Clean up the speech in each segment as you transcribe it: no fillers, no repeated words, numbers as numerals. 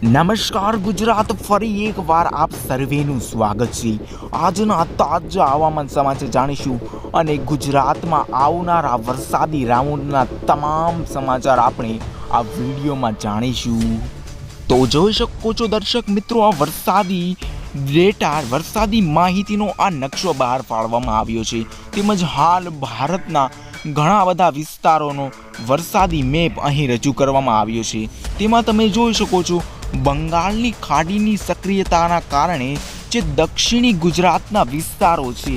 નમસ્કાર ગુજરાત, ફરી એકવાર આપ સર્વેનું સ્વાગત છે। આજના તાજા હવામાન સમાચાર જાણીશું અને ગુજરાતમાં આવનારા વરસાદી રાઉન્ડના તમામ સમાચાર આપણે આ વિડીયોમાં જાણીશું। તો જોઈ શકો છો દર્શક મિત્રો, આ વરસાદી ડેટા, વરસાદી માહિતીનો આ નકશો બહાર પાડવામાં આવ્યો છે, તેમજ હાલ ભારતના ઘણા બધા વિસ્તારોનો વરસાદી મેપ અહીં રજૂ કરવામાં આવ્યો છે। તેમાં તમે જોઈ શકો છો બંગાળની ખાડીની સક્રિયતાના કારણે જે દક્ષિણી ગુજરાતના વિસ્તારો છે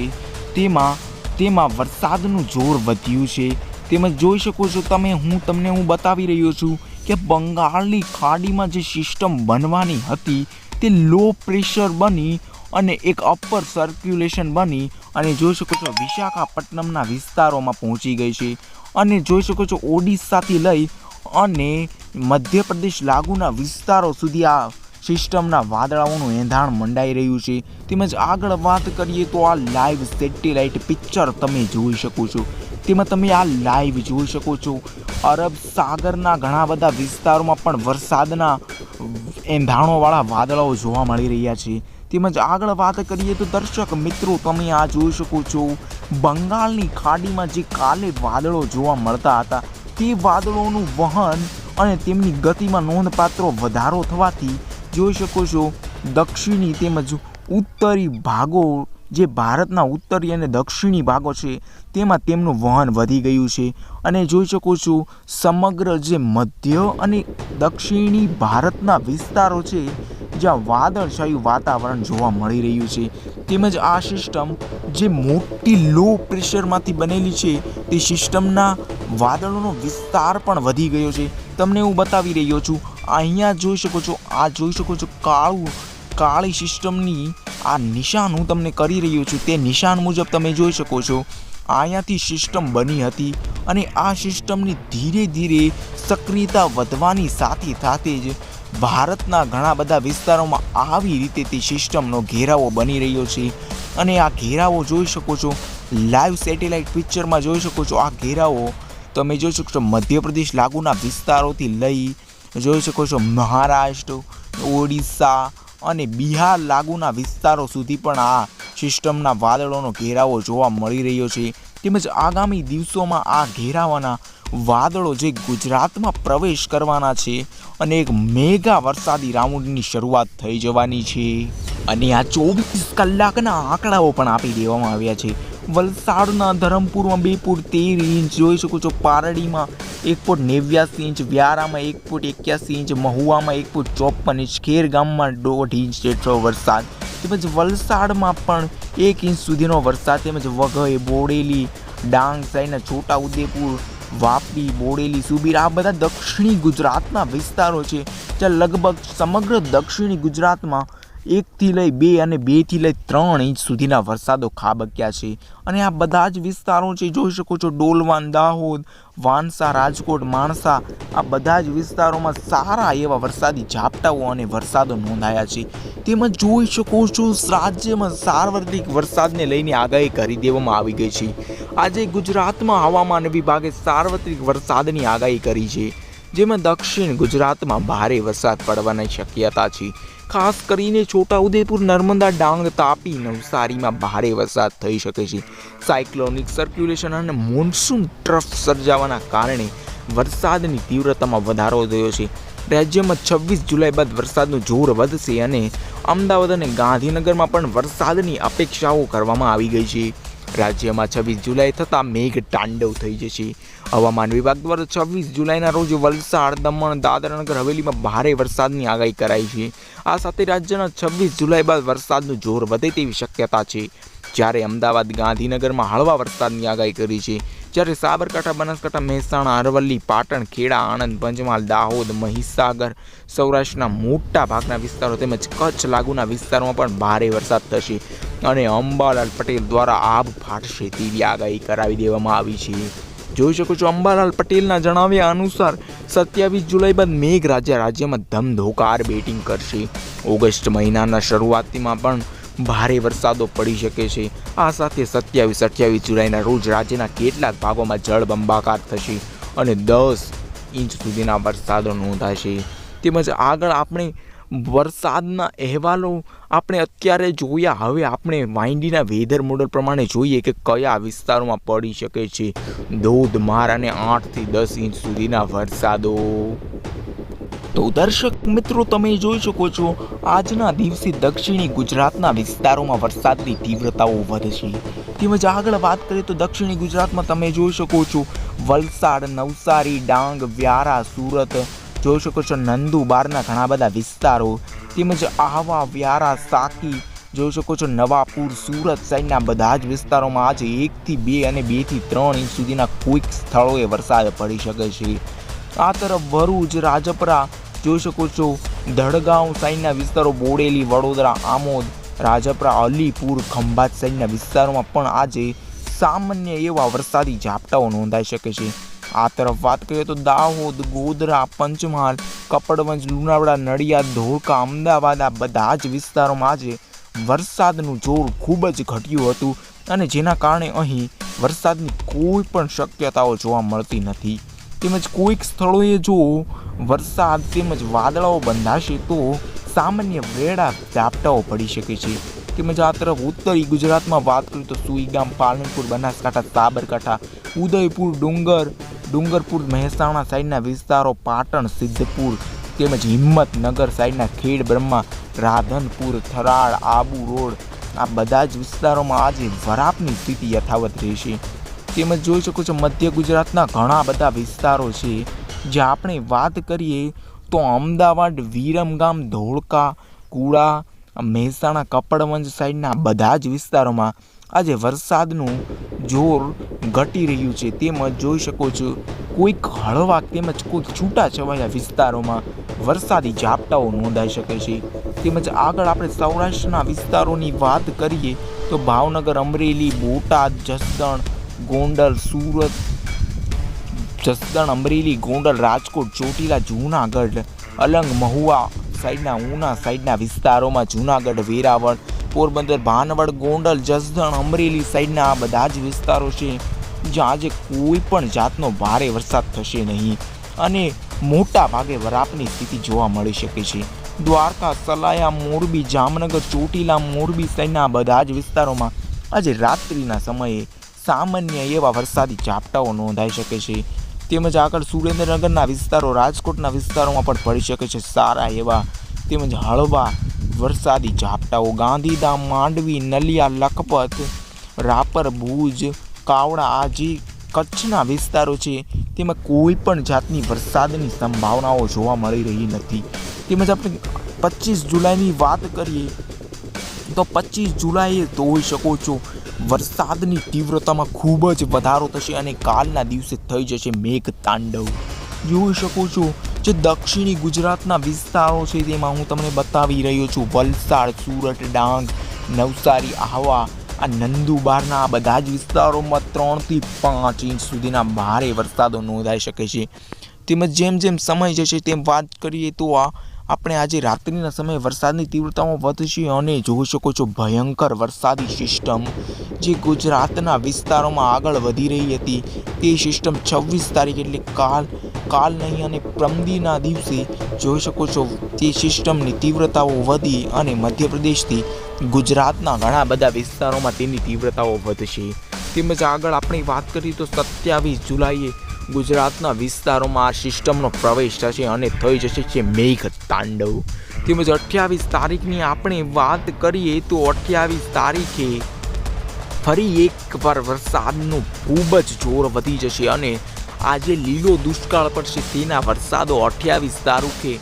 તેમાં વરસાદનું જોર વધ્યું છે। તેમજ જોઈ શકો છો તમે, હું તમને બતાવી રહ્યો છું કે બંગાળની ખાડીમાં જે સિસ્ટમ બનવાની હતી તે લો પ્રેશર બની અને એક અપર સર્ક્યુલેશન બની અને જોઈ શકો છો વિશાખાપટ્ટનમના વિસ્તારોમાં પહોંચી ગઈ છે અને જોઈ શકો છો ઓડિશાથી લઈ અને મધ્યપ્રદેશ લાગુના વિસ્તારો સુધી આ સિસ્ટમના વાદળાઓનું એંધાણ મંડાઈ રહ્યું છે। તેમજ આગળ વાત કરીએ તો આ લાઈવ સેટેલાઇટ પિક્ચર તમે જોઈ શકો છો, તેમાં તમે આ લાઈવ જોઈ શકો છો અરબ સાગરના ઘણા બધા વિસ્તારોમાં પણ વરસાદના એંધાણોવાળા વાદળાઓ જોવા મળી રહ્યા છે। તેમજ આગળ વાત કરીએ તો દર્શક મિત્રો, તમે આ જોઈ શકો છો બંગાળની ખાડીમાં જે કાલે વાદળો જોવા મળતા હતા તે વાદળોનું વહન અને તેમની ગતિમાં નોંધપાત્ર વધારો થવાથી જોઈ શકો છો દક્ષિણી તેમજ ઉત્તરી ભાગો, જે ભારતના ઉત્તરી અને દક્ષિણી ભાગો છે તેમાં તેમનું વહન વધી ગયું છે અને જોઈ શકો છો સમગ્ર જે મધ્ય અને દક્ષિણી ભારતના વિસ્તારો છે જ્યાં વાદળછાયું વાતાવરણ જોવા મળી રહ્યું છે। તેમજ આ સિસ્ટમ જે મોટી લો પ્રેશરમાંથી બનેલી છે તે સિસ્ટમના વાદળોનો વિસ્તાર પણ વધી ગયો છે। તમને હું બતાવી રહ્યો છું, અહીંયા જોઈ શકો છો, આ જોઈ શકો છો કાળી સિસ્ટમની આ નિશાન હું તમને કરી રહ્યો છું, તે નિશાન મુજબ તમે જોઈ શકો છો અહીંયાથી સિસ્ટમ બની હતી અને આ સિસ્ટમની ધીરે ધીરે સક્રિયતા વધવાની સાથે જ ભારતના ઘણા બધા વિસ્તારોમાં આવી રીતે તે સિસ્ટમનો ઘેરાવો બની રહ્યો છે અને આ ઘેરાવો જોઈ શકો છો લાઈવ સેટેલાઇટ પિક્ચરમાં જોઈ શકો છો। આ ઘેરાવો તમે જોઈ શકો છો મધ્યપ્રદેશ લાગુના વિસ્તારોથી લઈ જોઈ શકો છો મહારાષ્ટ્ર, ઓડિશા અને બિહાર લાગુના વિસ્તારો સુધી પણ આ સિસ્ટમના વાદળોનો ઘેરાવો જોવા મળી રહ્યો છે। તેમજ આગામી દિવસોમાં આ ઘેરાવાના વાદળો જે ગુજરાતમાં પ્રવેશ કરવાના છે અને એક મેગા વરસાદી રાઉન્ડની શરૂઆત થઈ જવાની છે અને આ 24 કલાકના આંકડાઓ પણ આપી દેવામાં આવ્યા છે। વલસાડના ધરમપુરમાં 2.13 ઇંચ જોઈ શકો છો, પારડીમાં 1.89 ઇંચ, વ્યારામાં 1.81 ઇંચ, મહુવામાં 1.54 ઇંચ, ખેરગામમાં 1.5 ઇંચ જેટલો વરસાદ, તેમજ વલસાડમાં પણ 1 ઇંચ સુધીનો વરસાદ, તેમજ વઘઈ, બોડેલી, ડાંગ સાઈડના છોટા ઉદેપુર, વાપી, બોડેલી, સુબીર, આ બધા દક્ષિણી ગુજરાતના વિસ્તારો છે જ્યાં લગભગ સમગ્ર દક્ષિણી ગુજરાતમાં 1 થી લઈ 2 અને 2 થી લઈ 3 ઇંચ સુધીના વરસાદો ખાબક્યા છે અને આ બધા જ વિસ્તારો છે જોઈ શકો છો ડોલવાન, દાહોદ, વાંસા, રાજકોટ, માણસા, આ બધા જ વિસ્તારોમાં સારા એવા વરસાદી ઝાપટાઓ અને વરસાદો નોંધાયા છે। તેમજ જોઈ શકો છો રાજ્યમાં સાર્વત્રિક વરસાદને લઈને આગાહી કરી દેવામાં આવી ગઈ છે। આજે ગુજરાતમાં હવામાન વિભાગે સાર્વત્રિક વરસાદની આગાહી કરી છે, જેમાં દક્ષિણ ગુજરાતમાં ભારે વરસાદ પડવાની શક્યતા છે। ખાસ કરીને છોટાઉદેપુર, નર્મદા, ડાંગ, તાપી, નવસારીમાં ભારે વરસાદ થઈ શકે છે। સાયક્લોનિક સર્ક્યુલેશન અને મોન્સૂન ટ્રફ સર્જાવાના કારણે વરસાદની તીવ્રતામાં વધારો થયો છે। રાજ્યમાં 26 જુલાઈ બાદ વરસાદનું જોર વધશે અને અમદાવાદ અને ગાંધીનગરમાં પણ વરસાદની અપેક્ષાઓ કરવામાં આવી ગઈ છે। રાજ્યમાં 26 જુલાઈ થતાં મેઘ તાંડવ થઈ જશે। હવામાન વિભાગ દ્વારા 26 જુલાઈના રોજ વલસાડ, દમણ, દાદરા નગર હવેલીમાં ભારે વરસાદની આગાહી કરાઈ છે। આ સાથે રાજ્યના 26 જુલાઈ બાદ વરસાદનું જોર વધે તેવી શક્યતા છે, જ્યારે અમદાવાદ, ગાંધીનગરમાં હળવા વરસાદની આગાહી કરી છે, જ્યારે સાબરકાંઠા, બનાસકાંઠા, મહેસાણા, અરવલ્લી, પાટણ, ખેડા, આણંદ, પંચમહાલ, દાહોદ, મહીસાગર, સૌરાષ્ટ્રના મોટા ભાગના વિસ્તારો તેમજ કચ્છ લાગુના વિસ્તારોમાં પણ ભારે વરસાદ થશે અને અંબાલાલ પટેલ દ્વારા આબ ફાટશે તેવી આગાહી કરાવી દેવામાં આવી છે। જોઈ શકો છો અંબાલાલ પટેલના જણાવ્યા અનુસાર 27 જુલાઈ બાદ મેઘરાજા રાજ્યમાં ધમધોકાર બેટિંગ કરશે। ઓગસ્ટ મહિનાના શરૂઆતમાં પણ ભારે વરસાદો પડી શકે છે। આ સાથે 27-28 જુલાઈના રોજ રાજ્યના કેટલાક ભાગોમાં જળબંબાકાર થશે અને 10 ઇંચ સુધીના વરસાદો નોંધાશે। તેમજ આગળ આપણે વરસાદના અહેવાલો આપણે અત્યારે જોયા. હવે આપણે વાયંડીના વેધર મોડલ પ્રમાણે જોઈએ કે કયા વિસ્તારોમાં પડી શકે છે ધોધમાર અને 8 થી 10 ઇંચ સુધીના વરસાદો. તો દર્શક મિત્રો, તમે જોઈ શકો છો આજના દિવસે દક્ષિણી ગુજરાતના વિસ્તારોમાં વરસાદની તીવ્રતાઓ વધશે. તેમજ આગળ વાત કરીએ તો દક્ષિણી ગુજરાતમાં તમે જોઈ શકો છો વલસાડ, નવસારી, ડાંગ, વ્યારા, સુરત જોઈ શકો છો, નંદુબારના ઘણા બધા વિસ્તારો, તેમજ આહવા, વ્યારા, સાકી જોઈ શકો છો, નવાપુર, સુરત સાઈડના બધા જ વિસ્તારોમાં આજે 1 થી 2 અને 2 થી 3 ઇંચ સુધીના કોઈક સ્થળોએ વરસાદ પડી શકે છે. આ તરફ ભરૂચ, રાજપરા જોઈ શકો છો, ધડગાંવ સાઈડના વિસ્તારો, બોડેલી, વડોદરા, આમોદ, રાજપરા, અલીપુર, ખંભાત સાઈડના વિસ્તારોમાં પણ આજે સામાન્ય એવા વરસાદી ઝાપટાઓ નોંધાઈ શકે છે. આ તરફ વાત કરીએ તો દાહોદ, ગોધરા, પંચમહાલ, કપડવંજ, લુણાવાડા, નડિયાદ, ધોળકા, અમદાવાદ આ બધા જ વિસ્તારોમાં આજે વરસાદનું જોર ખૂબ જ ઘટ્યું હતું અને જેના કારણે અહીં વરસાદની કોઈ પણ શક્યતાઓ જોવા મળતી નથી. તેમજ કોઈક સ્થળોએ જો વરસાદ તેમજ વાદળાઓ બંધાશે તો સામાન્ય વેડા ઝાપટાઓ પડી શકે છે. તેમજ આ તરફ ઉત્તરી ગુજરાતમાં વાત કરીએ તો સુઈગામ, પાલનપુર, બનાસકાંઠા, સાબરકાંઠા, ઉદયપુર, ડુંગરપુર, મહેસાણા સાઈડના વિસ્તારો, પાટણ, સિદ્ધપુર તેમજ હિંમતનગર સાઈડના ખેડ બ્રહ્મા, રાધનપુર, થરાદ, આબુ રોડ આ બધા જ વિસ્તારોમાં આજે વરાપની સ્થિતિ યથાવત રહેશે. તેમજ જોઈ શકો છો મધ્ય ગુજરાતના ઘણા બધા વિસ્તારો છે. જે આપણે વાત કરીએ તો અમદાવાદ, વિરમગામ, ધોળકા, કુડા, મહેસાણા, કપડવંજ સાઈડના બધા જ વિસ્તારોમાં આજે વરસાદનું જોર ઘટી રહ્યું છે. તેમજ જોઈ શકો છો કોઈક હળવા તેમજ કોઈક છૂટાછવાયા વિસ્તારોમાં વરસાદી ઝાપટાઓ નોંધાઈ શકે છે. તેમજ આગળ આપણે સૌરાષ્ટ્રના વિસ્તારોની વાત કરીએ તો ભાવનગર, અમરેલી, બોટાદ, જસદણ, ગોંડલ, સુરત, અમરેલી, ગોંડલ, રાજકોટ, ચોટીલા, જૂનાગઢ, અલંગ, મહુવા સાઈડના, ઉના સાઈડના વિસ્તારોમાં, જૂનાગઢ, વેરાવળ, પોરબંદર, ભાનવડ, ગોંડલ, જસદણ, અમરેલી સાઈડના આ બધા જ વિસ્તારો છે જ્યાં આજે કોઈ પણ જાતનો ભારે વરસાદ થશે નહીં અને મોટા ભાગે વરાપની સ્થિતિ જોવા મળી શકે છે. દ્વારકા, સલાયા, મોરબી, જામનગર, ચોટીલા, મોરબી સાઈડના બધા જ વિસ્તારોમાં આજે રાત્રિના સમયે સામાન્ય એવા વરસાદી ઝાપટાઓ નોંધાઈ શકે છે. તેમજ આગળ સુરેન્દ્રનગરના વિસ્તારો, રાજકોટના વિસ્તારોમાં પણ પડી શકે છે સારા એવા તેમજ હળવા વરસાદી ઝાપટાઓ. ગાંધીધામ, માંડવી, નલિયા, લખપત, રાપર, ભુજ, કાવડા આ જે કચ્છના વિસ્તારો છે તેમાં કોઈ પણ જાતની વરસાદની સંભાવનાઓ જોવા મળી રહી નથી. તેમજ આપણે 25 જુલાઈની વાત કરીએ તો 25 જુલાઈએ જોઈ શકો છો વરસાદની તીવ્રતામાં ખૂબ જ વધારો થશે અને કાલના દિવસે થઈ જશે મેઘ તાંડવ. જોઈ શકો છો જે દક્ષિણી ગુજરાતના વિસ્તારો છે તેમાં હું તમને બતાવી રહ્યો છું વલસાડ, સુરત, ડાંગ, નવસારી, આહવા આ નંદુબારના આ બધા જ વિસ્તારોમાં 3 થી 5 ઇંચ સુધીના ભારે વરસાદો નોંધાઈ શકે છે. તેમજ જેમ જેમ સમય જશે તેમ વાત કરીએ તો આપણે આજે રાત્રિના સમયે વરસાદની તીવ્રતામાં વધશે અને જોઈ શકો છો ભયંકર વરસાદી સિસ્ટમ જે ગુજરાતના વિસ્તારોમાં આગળ વધી રહી હતી તે સિસ્ટમ 26 તારીખ એટલે કાલ નહીં અને પ્રમદીના દિવસે જોઈ શકો છો તે સિસ્ટમની તીવ્રતાઓ વધી અને મધ્યપ્રદેશથી ગુજરાતના ઘણા બધા વિસ્તારોમાં તેની તીવ્રતાઓ વધશે. તેમજ આગળ આપણે વાત કરીએ તો 27 જુલાઈએ ગુજરાતના વિસ્તારોમાં આ સિસ્ટમનો પ્રવેશ થશે અને થઈ જશે છે મેઘ તાંડવ. તેમજ 28 તારીખની આપણે વાત કરીએ તો 28 તારીખે ફરી એકવાર વરસાદનું ખૂબ જ જોર વધી જશે અને આજે લીલો દુષ્કાળ પડશે તેના વરસાદો 28 તારીખે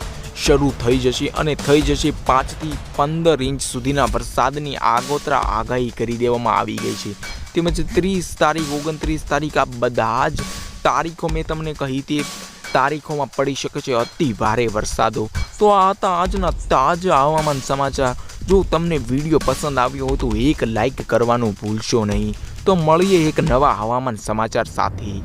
શરૂ થઈ જશે અને થઈ જશે 5 થી 15 ઇંચ સુધીના વરસાદની આગોતરા આગાહી કરી દેવામાં આવી ગઈ છે. તેમજ 30 તારીખ, 29 તારીખ આ બધા જ તારીખો મેં તમને કહી તે તારીખોમાં પડી શકે છે અતિ ભારે વરસાદો. તો આ હતા આજના તાજા હવામાન સમાચાર. જો તમને વિડીયો પસંદ આવ્યો હોય તો એક લાઈક કરવાનું ભૂલશો નહીં. તો મળીએ એક નવા હવામાન સમાચાર સાથે.